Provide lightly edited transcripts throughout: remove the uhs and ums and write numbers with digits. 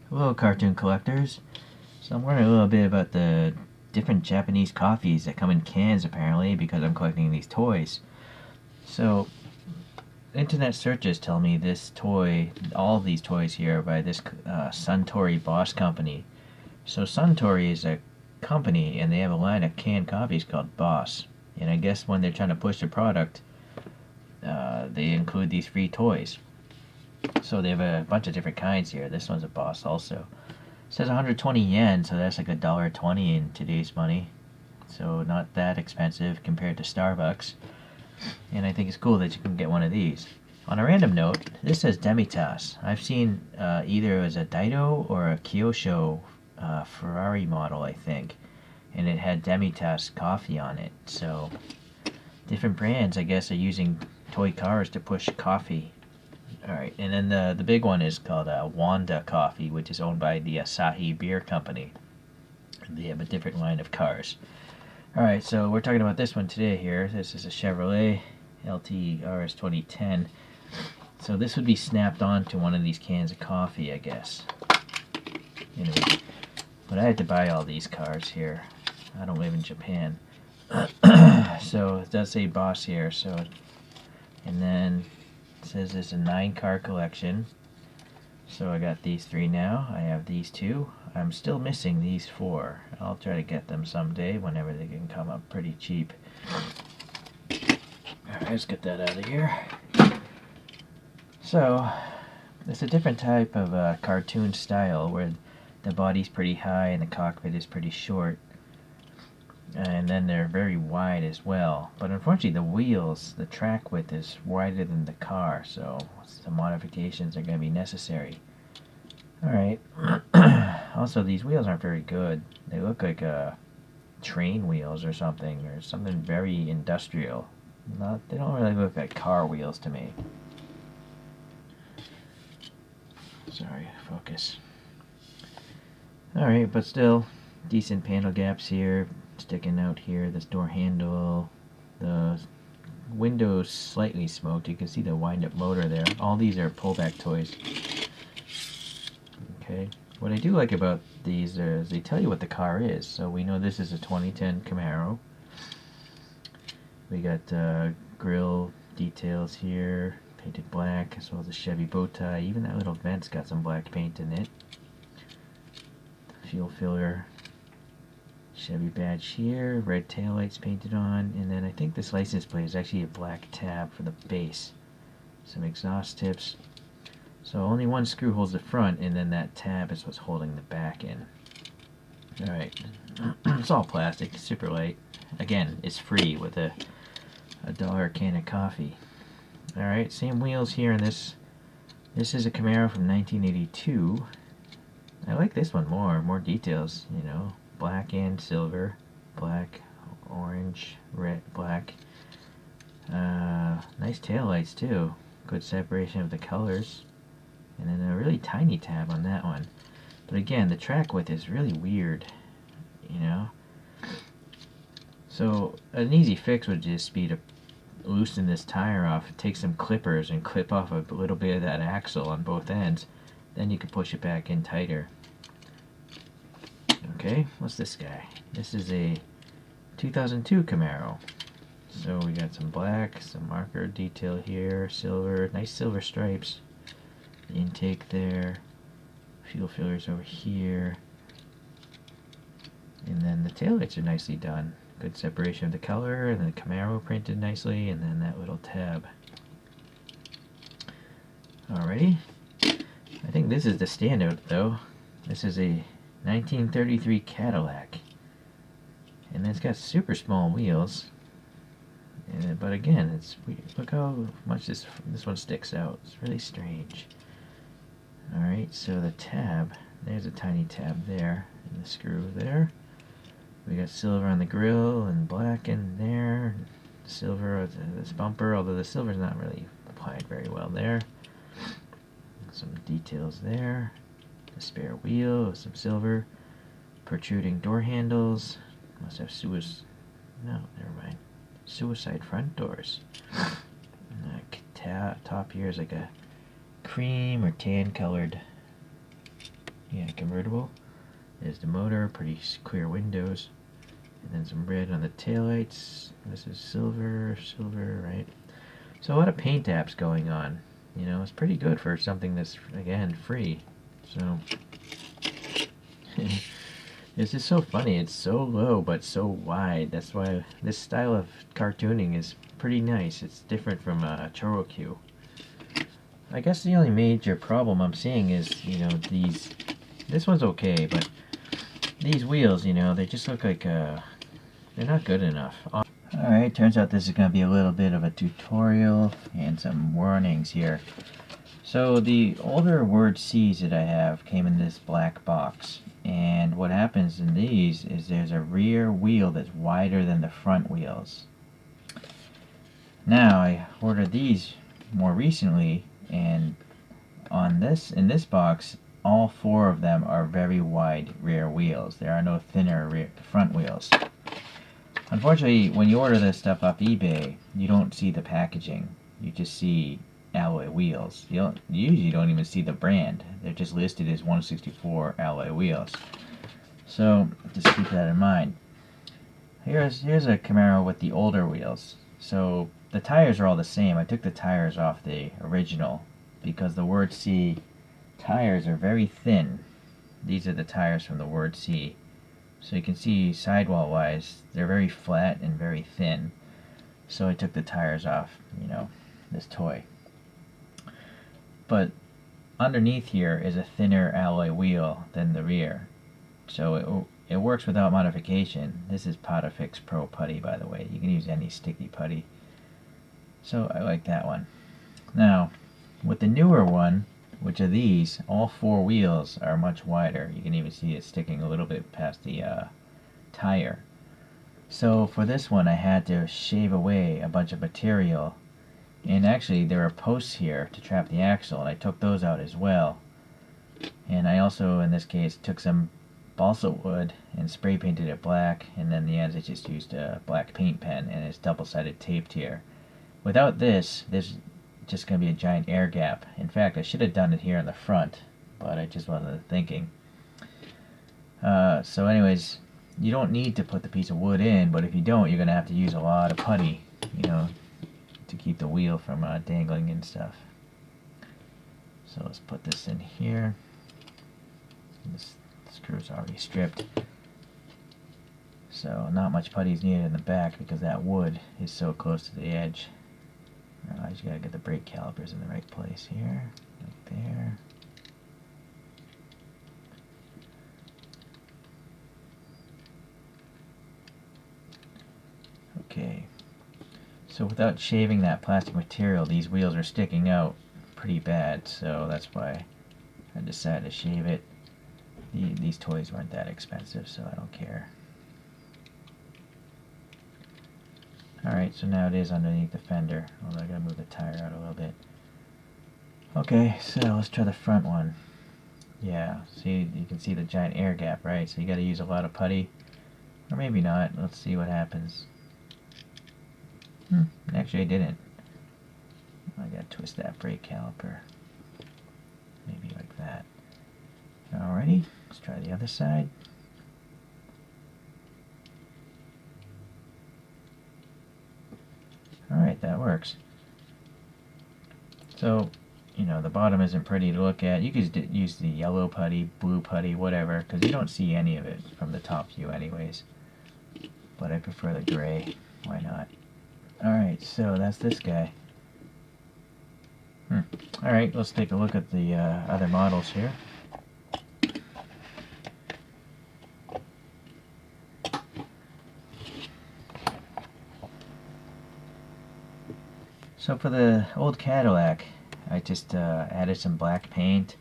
Hello, cartoon collectors. So I'm learning a little bit about the different Japanese coffees that come in cans, apparently, because I'm collecting these toys. So, internet searches tell me this toy, all of these toys here, are by this Suntory Boss company. So Suntory is a company, and they have a line of canned coffees called Boss. And I guess when they're trying to push their product, they include these free toys. So they have a bunch of different kinds here. This one's a Boss also. It says 120 yen, so that's like $1.20 in today's money. So not that expensive compared to Starbucks. And I think it's cool that you can get one of these. On a random note, this says Demitas. I've seen either as a Dido or a Kyosho Ferrari model, I think. And it had Demitas coffee on it. So different brands, I guess, are using toy cars to push coffee. Alright, and then the big one is called Wanda Coffee, which is owned by the Asahi Beer Company. They have a different line of cars. Alright, so we're talking about this one today here. This is a Chevrolet LT RS 2010. So this would be snapped onto one of these cans of coffee, I guess. Anyway, but I had to buy all these cars here. I don't live in Japan. So it does say Boss here, so, and then it says it's a 9-car collection. So I got these 3 now. I have these 2. I'm still missing these 4. I'll try to get them someday whenever they can come up pretty cheap. Alright, let's get that out of here. So, it's a different type of cartoon style where the body's pretty high and the cockpit is pretty short. And then they're very wide as well. But unfortunately the wheels, the track width is wider than the car, so some modifications are going to be necessary. Alright. Also, these wheels aren't very good. They look like train wheels or something very industrial. They don't really look like car wheels to me. Sorry, focus. Alright, but still, decent panel gaps here. Sticking out here, this door handle, the windows slightly smoked. You can see the wind-up motor there. All these are pullback toys. Okay, what I do like about these is they tell you what the car is. So we know this is a 2010 Camaro. We got grill details here, painted black, as well as a Chevy bow tie. Even that little vent's got some black paint in it. Fuel filler. Chevy badge here, red taillights painted on, and then I think this license plate is actually a black tab for the base. Some exhaust tips. So only one screw holds the front, and then that tab is what's holding the back in. Alright, it's all plastic, super light. Again, it's free with a $1 can of coffee. Alright, same wheels here in this. This is a Camaro from 1982. I like this one more details, you know. Black and silver, black, orange, red, black. Nice taillights too. Good separation of the colors. And then a really tiny tab on that one. But again, the track width is really weird, you know. So an easy fix would just be to loosen this tire off, take some clippers and clip off a little bit of that axle on both ends. Then you can push it back in tighter. Okay, what's this guy? This is a 2002 Camaro. So we got some black, some marker detail here, silver, nice silver stripes. The intake there, fuel fillers over here. And then the taillights are nicely done. Good separation of the color, and then the Camaro printed nicely, and then that little tab. Alrighty. I think this is the standout though. This is a 1933 Cadillac, and it's got super small wheels, but again, look how much this one sticks out. It's really strange. Alright, so the tab, there's a tiny tab there, and the screw there. We got silver on the grill and black in there, silver at this bumper, although the silver's not really applied very well there. Some details there. A spare wheel with some silver, protruding door handles. Must have suicide front doors. And the top here is like a cream or tan colored Yeah, convertible. There's the motor, pretty clear windows. And then some red on the taillights. This is silver, right? So a lot of paint apps going on. You know, it's pretty good for something that's, again, free. So, it's just so funny. It's so low, but so wide. That's why this style of cartooning is pretty nice. It's different from choro-q. I guess the only major problem I'm seeing is, you know, this one's okay, but these wheels, you know, they just look like, they're not good enough. Alright, turns out this is going to be a little bit of a tutorial and some warnings here. So the older WORDCs that I have came in this black box, and what happens in these is there's a rear wheel that's wider than the front wheels. Now I ordered these more recently, and in this box all four of them are very wide rear wheels. There are no thinner front wheels. Unfortunately, when you order this stuff off eBay, you don't see the packaging. You just see alloy wheels. You usually don't even see the brand. They're just listed as 164 alloy wheels. So just keep that in mind. Here's a Camaro with the older wheels. So the tires are all the same. I took the tires off the original because the WORDC tires are very thin. These are the tires from the WORDC. So you can see sidewall wise, they're very flat and very thin. So I took the tires off, you know, this toy. But underneath here is a thinner alloy wheel than the rear. So it works without modification. This is Potafix Pro Putty, by the way. You can use any sticky putty. So I like that one. Now, with the newer one, which are these, all four wheels are much wider. You can even see it sticking a little bit past the tire. So for this one I had to shave away a bunch of material, and actually there are posts here to trap the axle, and I took those out as well. And I also, in this case, took some balsa wood and spray painted it black, and then the ends I just used a black paint pen, and it's double-sided taped here. Without this, there's just going to be a giant air gap. In fact, I should have done it here in the front, but I just wasn't thinking. So anyways, you don't need to put the piece of wood in, but if you don't, you're going to have to use a lot of putty, you know, to keep the wheel from dangling and stuff. So let's put this in here. This screw's already stripped. So not much putty is needed in the back because that wood is so close to the edge. I just gotta get the brake calipers in the right place here, right there. Okay, so without shaving that plastic material, these wheels are sticking out pretty bad, so that's why I decided to shave it. These toys weren't that expensive, so I don't care. Alright, so now it is underneath the fender, although I gotta move the tire out a little bit. Okay, so let's try the front one. Yeah, see, you can see the giant air gap, right? So you gotta use a lot of putty. Or maybe not. Let's see what happens. Actually I didn't. I gotta twist that brake caliper. Maybe like that. Alrighty, let's try the other side. Alright, that works. So, you know, the bottom isn't pretty to look at. You could use the yellow putty, blue putty, whatever, because you don't see any of it from the top view anyways. But I prefer the gray. Why not? Alright, so that's this guy. Alright, let's take a look at the other models here. So for the old Cadillac, I just added some black paint,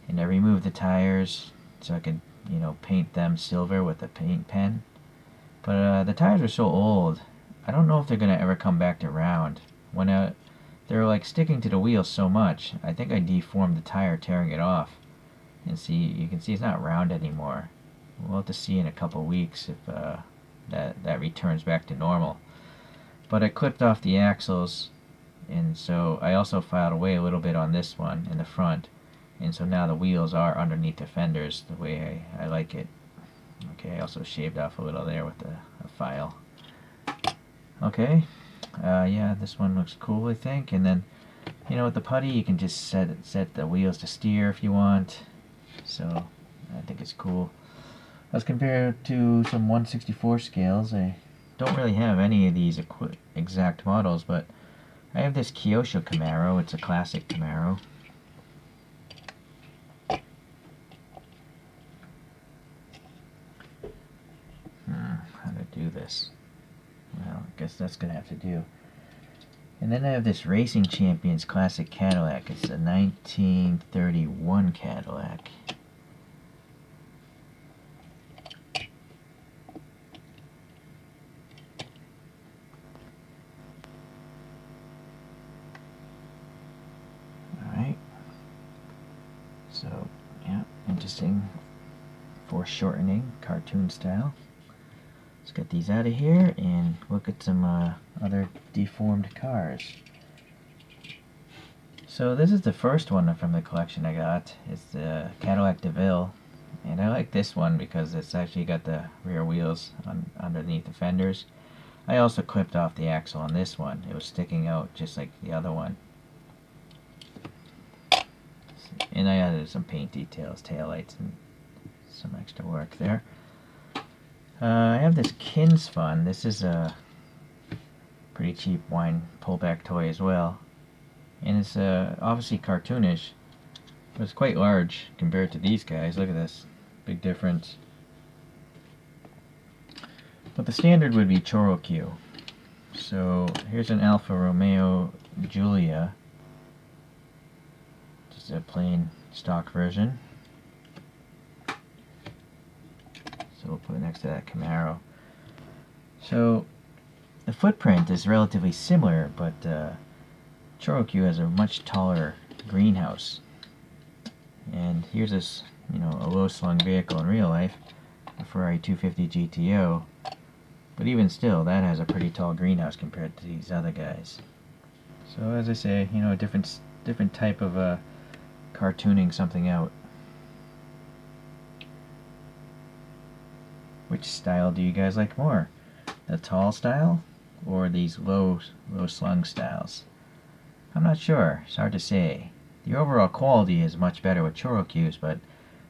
and I removed the tires so I could, you know, paint them silver with a paint pen. But the tires are so old, I don't know if they're gonna ever come back to round. When they're like sticking to the wheel so much, I think I deformed the tire tearing it off. And see, you can see it's not round anymore. We'll have to see in a couple weeks if that returns back to normal. But I clipped off the axles, and so I also filed away a little bit on this one in the front, and so now the wheels are underneath the fenders the way I like it. Okay, I also shaved off a little there with a file. Okay, yeah, this one looks cool, I think. And then, you know, with the putty, you can just set the wheels to steer if you want. So I think it's cool. As compared to some 1/64 scales, I don't really have any of these exact models, but I have this Kyosho Camaro. It's a classic Camaro. How to do this? Well, I guess that's gonna have to do. And then I have this Racing Champions Classic Cadillac. It's a 1931 Cadillac. Alright. So, yeah, interesting foreshortening, cartoon style. Let's get these out of here and look at some other deformed cars. So this is the first one from the collection I got. It's the Cadillac Deville, and I like this one because it's actually got the rear wheels underneath the fenders. I also clipped off the axle on this one. It was sticking out just like the other one. And I added some paint details, taillights, and some extra work there. I have this Kins Fun. This is a pretty cheap wine pullback toy as well. And it's obviously cartoonish, but it's quite large compared to these guys. Look at this. Big difference. But the standard would be choro-q. So here's an Alfa Romeo Giulia. Just a plain stock version. So we'll put it next to that Camaro. So the footprint is relatively similar, but choro-q has a much taller greenhouse. And here's this, you know, a low-slung vehicle in real life, a Ferrari 250 GTO. But even still, that has a pretty tall greenhouse compared to these other guys. So as I say, you know, a different type of cartooning something out. Which style do you guys like more? The tall style or these low slung styles? I'm not sure. It's hard to say. The overall quality is much better with choro-qs, but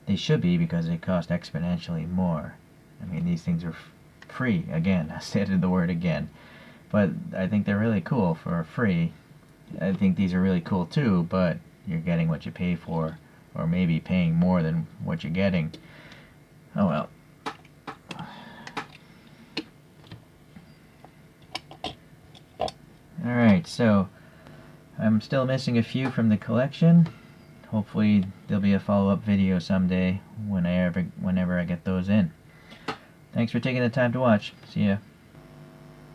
they should be because they cost exponentially more. I mean, these things are free. Again, I said the word again. But I think they're really cool for free. I think these are really cool too, but you're getting what you pay for, or maybe paying more than what you're getting. Oh well. Alright, so I'm still missing a few from the collection. Hopefully there'll be a follow-up video someday whenever I get those in. Thanks for taking the time to watch. See ya.